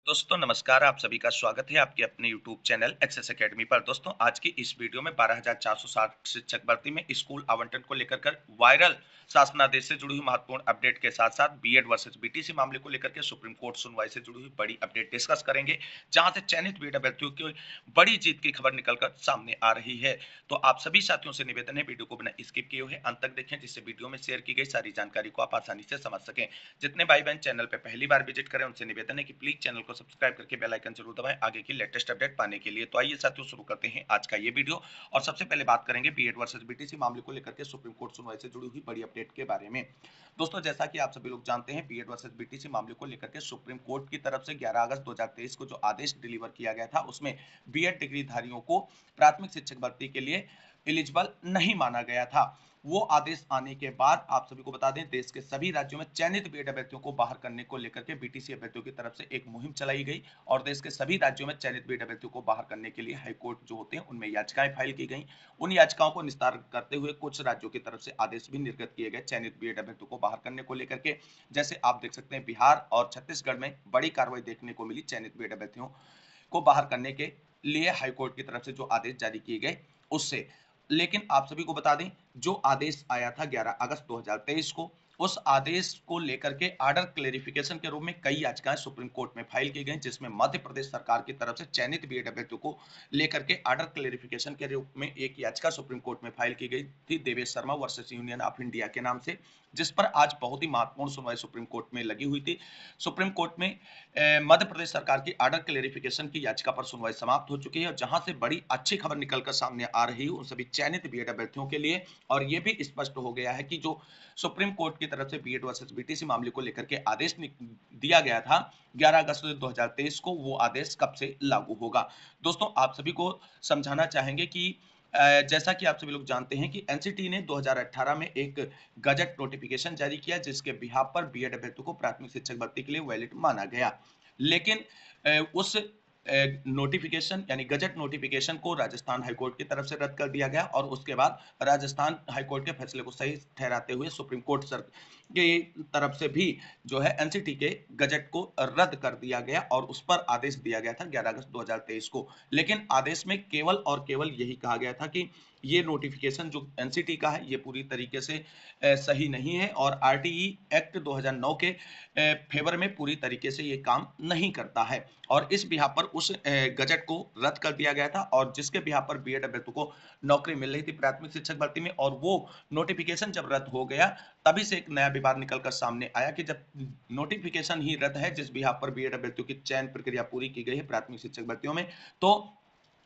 दोस्तों नमस्कार, आप सभी का स्वागत है आपके अपने YouTube चैनल एक्सेस एकेडमी पर। दोस्तों आज की इस वीडियो में 12,460 शिक्षक भर्ती में स्कूल आवंटन को लेकर कर वायरल शासनादेश से जुड़ी हुई महत्वपूर्ण अपडेट के साथ-साथ बीएड वर्सेस बीटीसी मामले को लेकर के सुप्रीम कोर्ट सुनवाई से जुड़ी हुई बड़ी अपडेट डिस्कस करेंगे, जहां से चयनित बीएड अभ्यर्थियों की बड़ी जीत की खबर निकलकर सामने आ रही है। तो आप सभी साथियों से निवेदन है वीडियो को बिना स्किप किए हुए अंत तक देखें, जिससे वीडियो में शेयर की गई सारी जानकारी को आप आसानी से समझ सकें। जितने भाई बहन चैनल पे पहली बार विजिट करें उनसे निवेदन है कि प्लीज चैनल को सब्सक्राइब करके बेल आइकन जरूर दबाएं आगे की लेटेस्ट अपडेट पाने के लिए। तो आइए साथियों शुरू करते हैं आज का ये वीडियो। और सबसे पहले बात करेंगे बीएड वर्सेस बीटीसी मामले को लेकर के सुप्रीम कोर्ट सुनवाई से जुड़ी हुई बड़ी अपडेट के बारे में। दोस्तों जैसा कि आप सभी लोग जानते हैं, बीएड वर्सेस बीटीसी मामले को लेकर के सुप्रीम कोर्ट की तरफ से 11 अगस्त 2023 को जो आदेश डिलीवर किया गया था, उसमें बीएड डिग्रीधारियों को प्राथमिक शिक्षक भर्ती के लिए एलिजिबल नहीं माना गया था। वो आदेश आने के बाद आप सभी को बता दें, देश के सभी राज्यों में चयनित बीएड अभ्यर्थियों को बाहर करने को लेकर के बीटीसी अभ्यर्थियों की तरफ से एक मुहिम चलाई गई और देश के सभी राज्यों में चयनित बीएड अभ्यर्थियों को बाहर करने के लिए हाईकोर्ट जो होते हैं उनमें याचिकाएं फाइल की गई। उन याचिकाओं को निस्तार करते हुए कुछ राज्यों की तरफ से आदेश भी निर्गत किए गए चयनित बीएड अभ्यर्थियों को बाहर करने को लेकर के। जैसे आप देख सकते हैं, बिहार और छत्तीसगढ़ में बड़ी कार्रवाई देखने को मिली चयनित बीएड अभ्यर्थियों को बाहर करने के लिए हाईकोर्ट की तरफ से जो आदेश जारी किए गए उससे। लेकिन आप सभी को बता दें, जो आदेश आया था 11 अगस्त 2023 को, उस आदेश को लेकर के आर्डर क्लेरिफिकेशन के रूप में कई याचिकाएं सुप्रीम कोर्ट में फाइल की गई, जिसमें मध्य प्रदेश सरकार की तरफ से चयनित बीएड अभ्यर्थियों को लेकर के आर्डर क्लेरिफिकेशन के रूप में एक याचिका सुप्रीम कोर्ट में फाइल की गई थी, Devesh Sharma versus union of India के नाम से, जिस पर आज बहुत ही महत्वपूर्ण सुनवाई सुप्रीम कोर्ट में लगी हुई थी। सुप्रीम कोर्ट में मध्य प्रदेश सरकार की आर्डर क्लेरिफिकेशन की याचिका पर सुनवाई समाप्त हो चुकी है और जहां से बड़ी अच्छी खबर निकलकर सामने आ रही है उन सभी चयनित बीएड अभ्यर्थियों के लिए। और यह भी स्पष्ट हो गया है कि जो सुप्रीम कोर्ट की तरफ से बीएड वर्सेस बीटीसी मामले को लेकर के आदेश दिया गया था 11 अगस्त 2023 को, वो आदेश कब से लागू होगा। दोस्तों आप सभी को समझाना चाहेंगे कि जैसा कि आप सभी लोग जानते हैं कि एनसीटी ने 2018 में एक गजट नोटिफिकेशन जारी किया, जिसके बिहाफ पर बीएड अभ्यर्थियों को प्राथमिक शिक्षक भर्ती के लिए वैलिड माना गया। लेकिन उस नोटिफिकेशन यानी गजट नोटिफिकेशन को राजस्थान हाईकोर्ट की तरफ से रद्द कर दिया गया और उसके बाद राजस्थान हाईकोर्ट के फैसले को सही ठहराते हुए सुप्रीम कोर्ट सर की तरफ से भी जो है एनसीटी के गजट को रद्द कर दिया गया और उस पर आदेश दिया गया था 11 अगस्त 2023 को। लेकिन आदेश में केवल और केवल यही कहा गया था कि ये नोटिफिकेशन जो एनसीटी का है ये पूरी तरीके से सही नहीं है और आरटीई एक्ट 2009 के फेवर में पूरी तरीके से ये काम नहीं करता है। और इस बिहाफ पर उस गजट को रद्द कर दिया गया था और जिसके बिहाफ पर बीएड अभ्यर्थियों को नौकरी मिल रही थी प्राथमिक शिक्षक भर्ती में, और वो नोटिफिकेशन जब रद्द हो गया तभी से एक नया विवाद निकलकर सामने आया कि जब नोटिफिकेशन ही रद्द है जिस बिहाफ पर बीएड अभ्यर्थियों की चयन प्रक्रिया पूरी की गई है प्राथमिक शिक्षक भर्तियों में, तो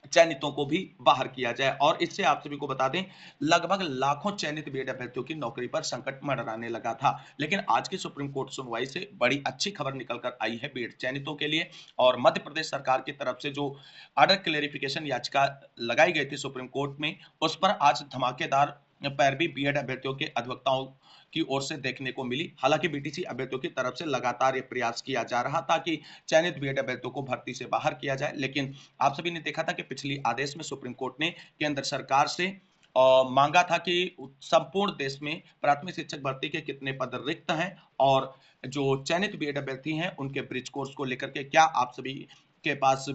चयनितों को भी बाहर किया जाए। और इससे आप सभी को बता दें, लगभग लाखों चयनित बीएड अभ्यर्थियों की नौकरी पर संकट मंडराने लगा था। लेकिन आज की सुप्रीम कोर्ट सुनवाई से बड़ी अच्छी खबर निकलकर आई है बीएड चयनितों के लिए। और मध्य प्रदेश सरकार की तरफ से जो आर्डर क्लेरिफिकेशन याचिका लगाई गई थी सुप्रीम कोर्ट में, उस पर आज धमाकेदार पैरवी बीएड अभ्यर्थियों के अधिवक्ताओं की ओर से देखने को मिली। हालांकि बीटीसी अभ्यर्थियों की तरफ से लगातार ये प्रयास किया जा रहा था कि चयनित बीएड अभ्यर्थियों को भर्ती से बाहर किया जाए, लेकिन आप सभी ने देखा था कि पिछली आदेश में सुप्रीम कोर्ट ने केंद्र सरकार से मांगा था कि संपूर्ण देश में प्राथमिक शिक्षक भर्ती के कितने पद रिक्त हैं और जो चयनित बीएड अभ्यर्थी हैं उनके ब्रिज कोर्स को लेकर के क्या आप सभी के पास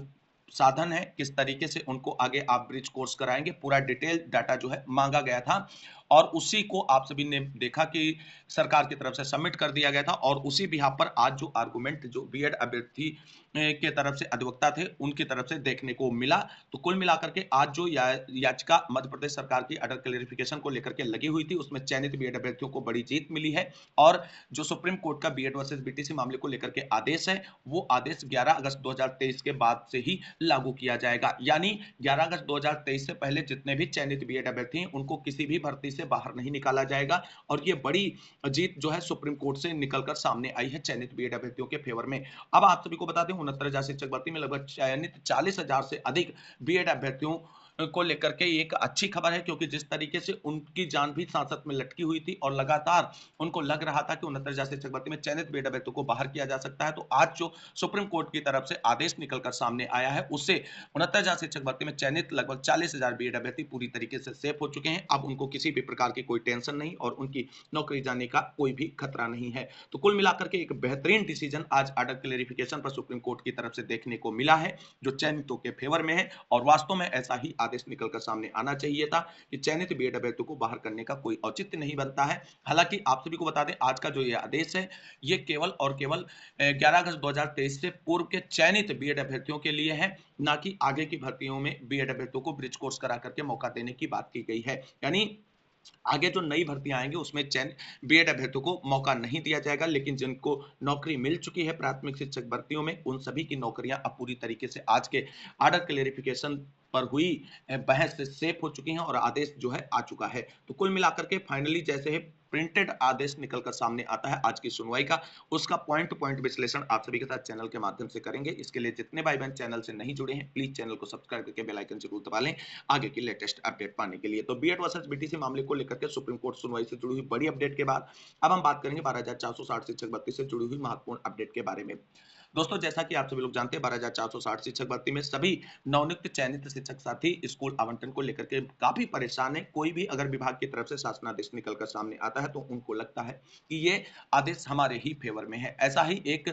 साधन है, किस तरीके से उनको आगे आप ब्रिज कोर्स कराएंगे, पूरा डिटेल डाटा जो है मांगा गया था। और उसी को आप सभी ने देखा कि सरकार की तरफ से सबमिट कर दिया गया था और उसी बिहाफ पर आज जो आर्गुमेंट जो बीएड अभ्यर्थी के तरफ से अधिवक्ता थे उनकी तरफ से देखने को मिला। तो कुल मिलाकर के आज जो याचिका मध्य प्रदेश सरकार की अडर क्लेरिफिकेशन को लेकर के लगी हुई थी उसमें चयनित बीएड अभ्यर्थियों को बड़ी जीत मिली है। और जो सुप्रीम कोर्ट का बीएड वर्सेस बीटीसी मामले को लेकर के आदेश है वो आदेश 11 अगस्त 2023 के बाद से ही लागू किया जाएगा। यानी 11 अगस्त 2023 से पहले जितने भी चयनित बीएड अभ्यर्थी हैं उनको किसी भी भर्ती से बाहर नहीं निकाला जाएगा। और ये बड़ी जीत जो है सुप्रीम कोर्ट से निकलकर सामने आई है चयनित बीएड अभ्यर्थियों के फेवर में। अब आप सभी को बता दें 69,000 शिक्षक भर्ती में लगभग चयनित 40,000 से अधिक बीएड अभ्यर्थियों को लेकर के ये एक अच्छी खबर है, क्योंकि जिस तरीके से उनकी जान भी सांसत में लटकी हुई थी और लगातार उनको लग रहा था कि 69,000 शिक्षक भर्ती में चयनित बीएड अभ्यर्थियों को बाहर किया जा सकता है, तो आज जो सुप्रीम कोर्ट की तरफ से आदेश निकलकर सामने आया है, उससे 69,000 शिक्षक भर्ती में चयनित लगभग 40,000 बीएड अभ्यर्थी पूरी तरीके से सेफ हो चुके हैं। अब उनको किसी भी प्रकार की कोई टेंशन नहीं और उनकी नौकरी जाने का कोई भी खतरा नहीं है। तो कुल मिलाकर के एक बेहतरीन डिसीजन आज ऑर्डर क्लेरिफिकेशन पर सुप्रीम कोर्ट की तरफ से देखने को मिला है, जो चयनितों के फेवर में है और वास्तव में ऐसा ही आदेश निकलकर सामने आना चाहिए था कि चयनित बीएड अभ्यर्थियों को बाहर करने का कोई औचित्य नहीं बनता है। हालांकि आप सभी को बता दें, आज का जो ये आदेश है, ये केवल और केवल 11 अगस्त 2023 से पूर्व के चयनित बीएड अभ्यर्थियों के लिए है, ना कि आगे की भर्तियों में बीएड अभ्यर्थियों को ब्रिज कोर्स करा करके मौका देने की बात की गई है। यानी आगे जो नई भर्तियां आएंगी उसमें चयन बीएड अभ्यर्थियों को मौका नहीं दिया जाएगा, लेकिन जिनको नौकरी मिल चुकी है प्राथमिक शिक्षक भर्तियों में, उन सभी की नौकरियां अब पूरी तरीके से आज के ऑर्डर क्लेरिफिकेशन पर हुई बहस से सेफ हो चुकी हैं और आदेश जो है आ चुका है। तो कुल मिलाकर के फाइनली जैसे है प्रिंटेड आदेश निकलकर सामने आता है आज की सुनवाई का, उसका पॉइंट टू पॉइंट विश्लेषण आप सभी के साथ चैनल के माध्यम से करेंगे। इसके लिए जितने भाई बहन चैनल से नहीं जुड़े हैं, प्लीज चैनल को सब्सक्राइब करके बेल आइकन जरूर दबा लें आगे की लेटेस्ट अपडेट पाने के लिए। तो बीएड वर्सेस बीटीसी मामले को लेकर के सुप्रीम कोर्ट सुनवाई से जुड़ी हुई बड़ी अपडेट के बाद अब हम बात करेंगे 12,460 शिक्षक भर्ती से जुड़ी हुई महत्वपूर्ण अपडेट के बारे में। दोस्तों, जैसा कि आप सभी लोग जानते हैं, 12,460 शिक्षक भर्ती में सभी नवनियुक्त चयनित शिक्षक साथी स्कूल आवंटन को लेकर के काफी परेशान है। कोई भी अगर विभाग की तरफ से शासनादेश निकलकर सामने आता है तो उनको लगता है कि ये आदेश हमारे ही फेवर में है। ऐसा ही एक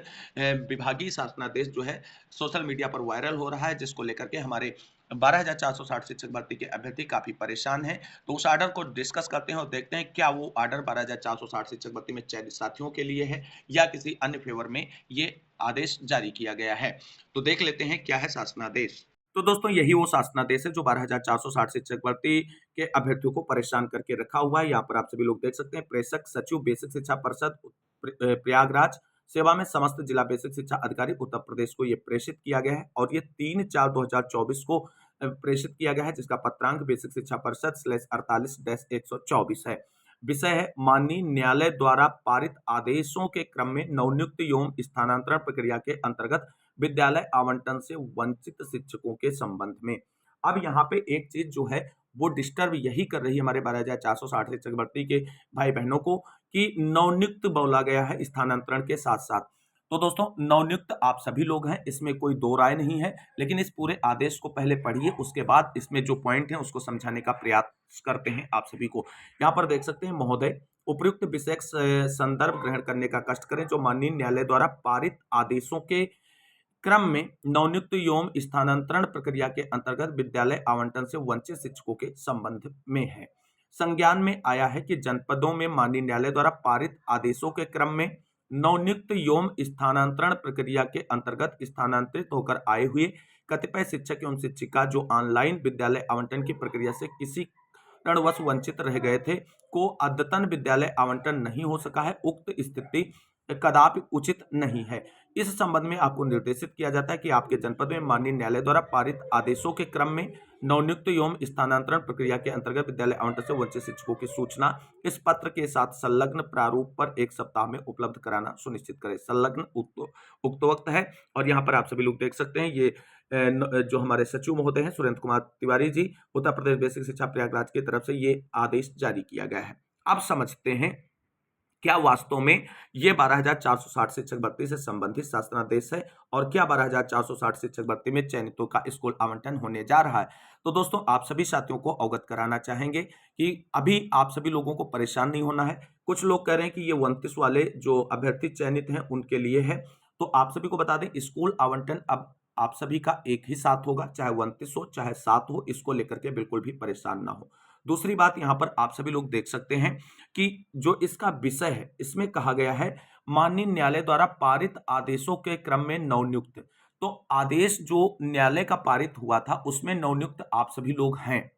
विभागीय शासनादेश जो है सोशल मीडिया पर वायरल हो रहा है, जिसको लेकर के हमारे 12,460 शिक्षक भर्ती के अभ्यर्थी काफी परेशान हैं। तो उस ऑर्डर को डिस्कस करते हैं और देखते हैं क्या वो ऑर्डर 12,460 शिक्षक भर्ती में चयनित साथियों के लिए है या किसी अन्य फेवर में ये आदेश जारी किया गया है। तो देख लेते हैं क्या है शासनादेश। तो दोस्तों, यही वो शासनादेश है जो 12,460 शिक्षक भर्ती के अभ्यर्थियों को परेशान करके रखा हुआ है। यहाँ पर आप सभी लोग देख सकते हैं, प्रेषक सचिव बेसिक शिक्षा परिषद प्रयागराज सेवा में समस्त जिला बेसिक शिक्षा अधिकारी उत्तर प्रदेश को ये प्रेषित किया गया है और ये 3/4/2024 को प्रेषित किया गया है, जिसका पत्रांक बेसिक शिक्षा परिषद /48-124 है। विषय है माननीय न्यायालय द्वारा पारित आदेशों के क्रम में नवनियुक्त एवं स्थानांतरण प्रक्रिया के अंतर्गत विद्यालय आवंटन से वंचित शिक्षकों के संबंध में। अब यहाँ पे एक चीज जो है वो डिस्टर्ब यही कर रही है हमारे 12,460 शिक्षक भर्ती के भाई बहनों को कि नवनियुक्त बोला गया है स्थानांतरण के साथ साथ। तो दोस्तों, नवनियुक्त आप सभी लोग हैं, इसमें कोई दो राय नहीं है, लेकिन इस पूरे आदेश को पहले पढ़िए, उसके बाद इसमें जो पॉइंट है उसको समझाने का प्रयास करते हैं आप सभी को। यहाँ पर देख सकते हैं, महोदय उपयुक्त विषय संदर्भ ग्रहण करने का कष्ट करें जो माननीय न्यायालय द्वारा पारित आदेशों के क्रम में नवनियुक्त एवं स्थानांतरण प्रक्रिया के अंतर्गत विद्यालय आवंटन से वंचित शिक्षकों के संबंध में है। संज्ञान में आया है कि जनपदों में माननीय न्यायालय द्वारा पारित आदेशों के क्रम में नवनियुक्त एवं स्थानांतरण प्रक्रिया के अंतर्गत स्थानांतरित होकर आए हुए कतिपय शिक्षक एवं शिक्षिका जो ऑनलाइन विद्यालय आवंटन की प्रक्रिया से किसी कारणवश वंचित रह गए थे को अद्यतन विद्यालय आवंटन नहीं हो सका है। उक्त स्थिति कदापि उचित नहीं है। इस संबंध में आपको निर्देशित किया जाता है कि आपके जनपद में माननीय न्यायालय द्वारा पारित आदेशों के क्रम में नवनियुक्त एवं स्थानांतरण प्रक्रिया के अंतर्गत विद्यालय आवंटन से वंचित शिक्षकों की सूचना इस पत्र के साथ संलग्न प्रारूप पर 1 सप्ताह में उपलब्ध कराना सुनिश्चित करें। संलग्न उक्त है और यहाँ पर आप सभी लोग देख सकते हैं, ये जो हमारे सचिव महोदय हैं सुरेंद्र कुमार तिवारी जी, उत्तर प्रदेश बेसिक शिक्षा प्रयागराज की तरफ से ये आदेश जारी किया गया है। अब समझते हैं क्या वास्तव में ये 12,460 शिक्षक भर्ती से संबंधित शासनादेश है और क्या 12,460 शिक्षक भर्ती में चयनितों का स्कूल आवंटन होने जा रहा है। तो दोस्तों, आप सभी साथियों को अवगत कराना चाहेंगे कि अभी आप सभी लोगों को परेशान नहीं होना है। कुछ लोग कह रहे हैं कि ये 29 वाले जो अभ्यर्थी चयनित हैं उनके लिए है, तो आप सभी को बता दें स्कूल आवंटन अब आप सभी का एक ही साथ होगा, चाहे 29 हो चाहे 7 हो, इसको लेकर के बिल्कुल भी परेशान ना हो। दूसरी बात, यहाँ पर आप सभी लोग देख सकते हैं कि जो इसका विषय है इसमें कहा गया है माननीय न्यायालय द्वारा पारित आदेशों के क्रम में नवनियुक्त। तो आदेश जो न्यायालय का पारित हुआ था उसमें नवनियुक्त आप सभी लोग हैं।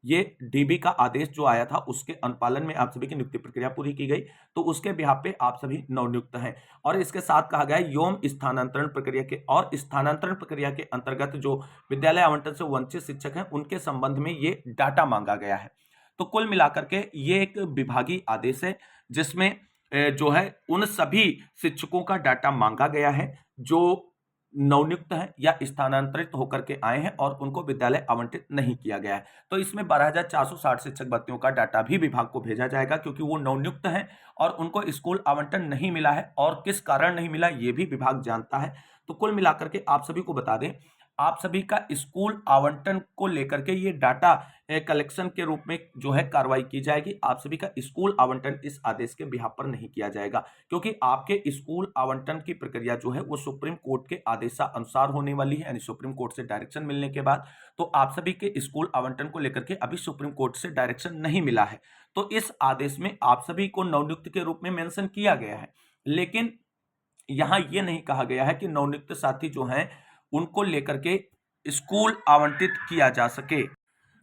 ये डीबी का आदेश जो आया था उसके अनुपालन में आप सभी की नियुक्ति प्रक्रिया पूरी की गई, तो उसके बिहाफ पे आप सभी नवनियुक्त हैं। और इसके साथ कहा गया है एवं स्थानांतरण प्रक्रिया के और स्थानांतरण प्रक्रिया के अंतर्गत जो विद्यालय आवंटन से वंचित शिक्षक हैं उनके संबंध में ये डाटा मांगा गया है। तो कुल मिलाकर के ये एक विभागीय आदेश है जिसमें जो है उन सभी शिक्षकों का डाटा मांगा गया है जो नवनियुक्त हैं या स्थानांतरित होकर के आए हैं और उनको विद्यालय आवंटित नहीं किया गया है। तो इसमें 12,460 शिक्षक भर्तियों का डाटा भी विभाग को भेजा जाएगा, क्योंकि वो नवनियुक्त हैं और उनको स्कूल आवंटन नहीं मिला है और किस कारण नहीं मिला ये भी विभाग जानता है। तो कुल मिलाकर के आप सभी को बता दें, आप सभी का स्कूल आवंटन को लेकर के ये डाटा कलेक्शन के रूप में जो है कार्रवाई की जाएगी। आप सभी का स्कूल आवंटन इस आदेश के बिहाफ पर नहीं किया जाएगा, क्योंकि आपके स्कूल आवंटन की प्रक्रिया जो है वो सुप्रीम कोर्ट के आदेशानुसार होने वाली है, यानी सुप्रीम कोर्ट से डायरेक्शन मिलने के बाद। तो आप सभी के स्कूल आवंटन को लेकर के अभी सुप्रीम कोर्ट से डायरेक्शन नहीं मिला है, तो इस आदेश में आप सभी को नवनियुक्त के रूप में मेंशन किया गया है, लेकिन यहां यह नहीं कहा गया है कि नवनियुक्त साथी जो हैं उनको लेकर के स्कूल आवंटित किया जा सके।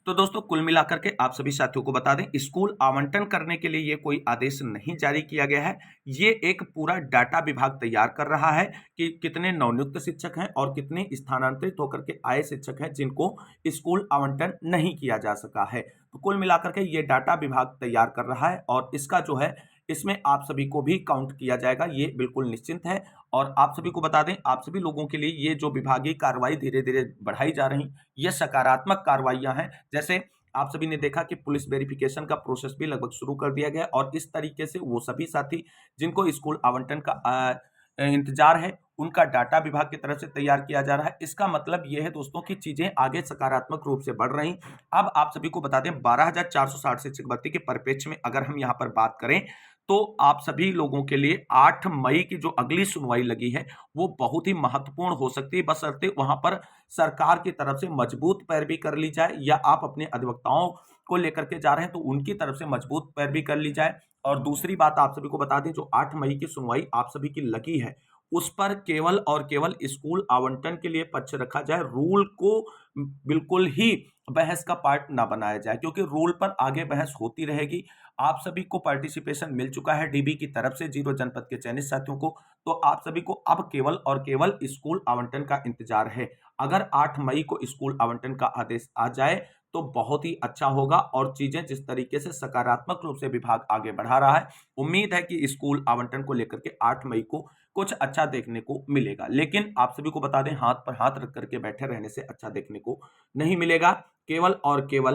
तो दोस्तों कुल मिलाकर के आप सभी साथियों को बता दें, स्कूल आवंटन करने के लिए ये कोई आदेश नहीं जारी किया गया है। ये एक पूरा डाटा विभाग तैयार कर रहा है कि कितने नवनियुक्त शिक्षक हैं और कितने स्थानांतरित होकर के आए शिक्षक हैं जिनको स्कूल आवंटन नहीं किया जा सका है। तो कुल मिलाकर के ये डाटा विभाग तैयार कर रहा है और इसका जो है इसमें आप सभी को भी काउंट किया जाएगा, ये बिल्कुल निश्चिंत है। और आप सभी को बता दें, आप सभी लोगों के लिए ये जो विभागीय कार्रवाई धीरे धीरे बढ़ाई जा रही, ये सकारात्मक कार्रवाइयां हैं। जैसे आप सभी ने देखा कि पुलिस वेरिफिकेशन का प्रोसेस भी लगभग शुरू कर दिया गया और इस तरीके से वो सभी साथी जिनको स्कूल आवंटन का इंतजार है उनका डाटा विभाग की तरफ से तैयार किया जा रहा है। इसका मतलब ये है दोस्तों कि चीजें आगे सकारात्मक रूप से बढ़ रही। अब आप सभी को बता दें, 12,460 शिक्षक भर्ती के परिप्रेक्ष्य में अगर हम यहाँ पर बात करें तो आप सभी लोगों के लिए 8 मई की जो अगली सुनवाई लगी है वो बहुत ही महत्वपूर्ण हो सकती है, बशर्ते वहां पर सरकार की तरफ से मजबूत पैरवी कर ली जाए, या आप अपने अधिवक्ताओं को लेकर के जा रहे हैं तो उनकी तरफ से मजबूत पैरवी कर ली जाए। और दूसरी बात आप सभी को बता दें, जो 8 मई की सुनवाई आप सभी की लगी है उस पर केवल और केवल स्कूल आवंटन के लिए पक्ष रखा जाए, रूल को बिल्कुल ही बहस का पार्ट ना बनाया जाए, क्योंकि रूल पर आगे बहस होती रहेगी। आप सभी को पार्टिसिपेशन मिल चुका है डीबी की तरफ से 0 जनपद के चयनित साथियों को, तो आप सभी को अब केवल और केवल स्कूल आवंटन का इंतजार है। अगर 8 मई को स्कूल आवंटन का आदेश आ जाए तो बहुत ही अच्छा होगा और चीजें जिस तरीके से सकारात्मक रूप से विभाग आगे बढ़ा रहा है, उम्मीद है कि स्कूल आवंटन को लेकर के 8 मई को कुछ अच्छा देखने को मिलेगा। लेकिन आप सभी को बता दें, हाथ पर हाथ रख करके बैठे रहने से अच्छा देखने को नहीं मिलेगा। केवल और केवल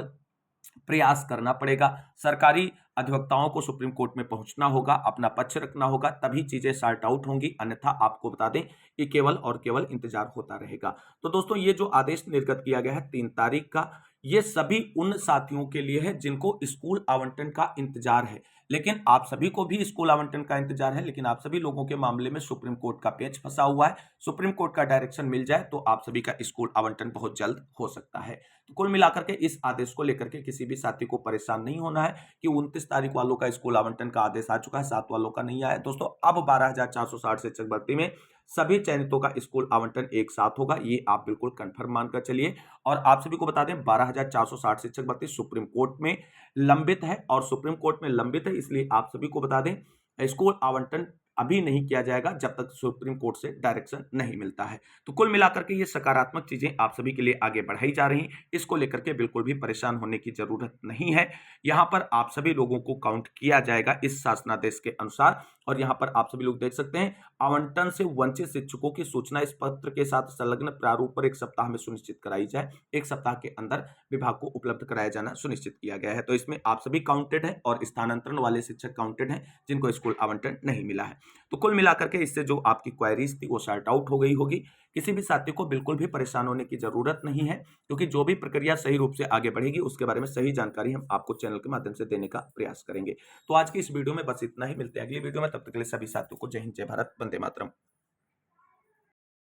प्रयास करना पड़ेगा, सरकारी अधिवक्ताओं को सुप्रीम कोर्ट में पहुंचना होगा, अपना पक्ष रखना होगा, तभी चीजें सॉर्ट आउट होंगी, अन्यथा आपको बता दें कि केवल और केवल इंतजार होता रहेगा। तो दोस्तों ये जो आदेश निर्गत किया गया है 3 तारीख का, ये सभी उन साथियों के लिए है जिनको स्कूल आवंटन का इंतजार है। लेकिन आप सभी को भी स्कूल आवंटन का इंतजार है, लेकिन आप सभी लोगों के मामले में सुप्रीम कोर्ट का पेच फंसा हुआ है। सुप्रीम कोर्ट का डायरेक्शन मिल जाए तो आप सभी का स्कूल आवंटन बहुत जल्द हो सकता है। तो कुल मिलाकर के इस आदेश को लेकर के किसी भी साथी को परेशान नहीं होना है कि 29 तारीख वालों का स्कूल आवंटन का आदेश आ चुका है, 7 वालों का नहीं आया। दोस्तों अब 12,460 शिक्षक भर्ती में सभी चयनितों का स्कूल आवंटन एक साथ होगा, ये आप बिल्कुल कंफर्म मानकर चलिए। और आप सभी को बता दें, 12,460 शिक्षक भर्ती सुप्रीम कोर्ट में लंबित है, और सुप्रीम कोर्ट में लंबित है इसलिए आप सभी को बता दें स्कूल आवंटन अभी नहीं किया जाएगा जब तक सुप्रीम कोर्ट से डायरेक्शन नहीं मिलता है। तो कुल मिलाकर के ये सकारात्मक चीजें आप सभी के लिए आगे बढ़ाई जा रही, इसको लेकर के बिल्कुल भी परेशान होने की जरूरत नहीं है। यहाँ पर आप सभी लोगों को काउंट किया जाएगा इस शासनादेश के अनुसार। और यहाँ पर आप सभी लोग देख सकते हैं, आवंटन से वंचित शिक्षकों की सूचना इस पत्र के साथ संलग्न प्रारूप पर 1 सप्ताह में सुनिश्चित कराई जाए। 1 सप्ताह के अंदर विभाग को उपलब्ध कराया जाना सुनिश्चित किया गया है। तो इसमें आप सभी काउंटेड है और स्थानांतरण वाले शिक्षक काउंटेड हैं जिनको स्कूल आवंटन नहीं मिला है। तो कुल मिलाकर के इससे जो आपकी क्वेरीज थी वो सॉर्ट आउट हो गई होगी। किसी भी साथी को बिल्कुल भी परेशान होने की जरूरत नहीं है, क्योंकि जो भी प्रक्रिया सही रूप से आगे बढ़ेगी उसके बारे में सही जानकारी हम आपको चैनल के माध्यम से देने का प्रयास करेंगे। तो आज की इस वीडियो में बस इतना ही, मिलते हैं अगली वीडियो में, तब तक के लिए सभी साथियों को जय हिंद, जय भारत, वंदे मातरम।